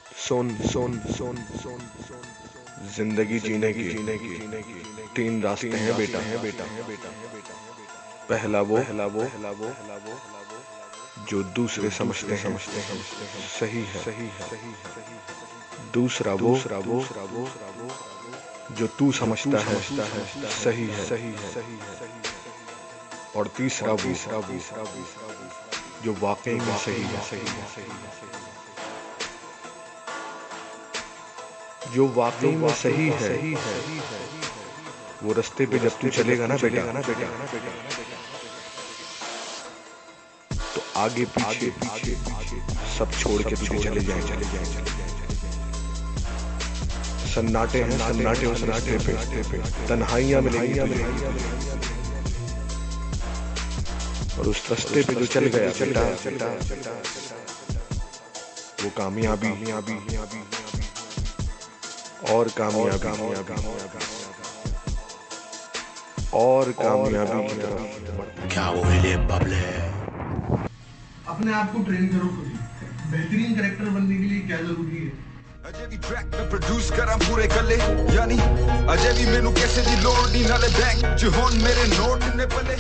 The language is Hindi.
सोन सोन सोन सोन जिंदगी जीने की तीन रास्ते हैं बेटा। पहला वो जो दूसरे समझते हैं सही है। दूसरा वो जो तू समझता है सही है। और तीसरा वो जो वाकई में सही है। जो वाकई में सही है वो रास्ते पे जब तू चलेगा ना बेटा, तो आगे पीछे सब छोड़ के तुझे चले जाए। सन्नाटे हैं सन्नाटे उस रास्ते पे, तन्हाइयां मिलेंगी और उस रास्ते पे जो चल गया बेटा वो कामयाबी और कामयाबी और कामयाबी की तरफ। क्या वो हिले बबले। अपने आप को ट्रेन करो खुद ही। बेहतरीन करेक्टर बनने के लिए क्या जरूरी है? अजय भी ट्रैक में प्रोड्यूस करा पूरे कले, यानी अजय भी मेनू कैसे दी लोड नी नाले बैंक च होन मेरे नोट ने पले।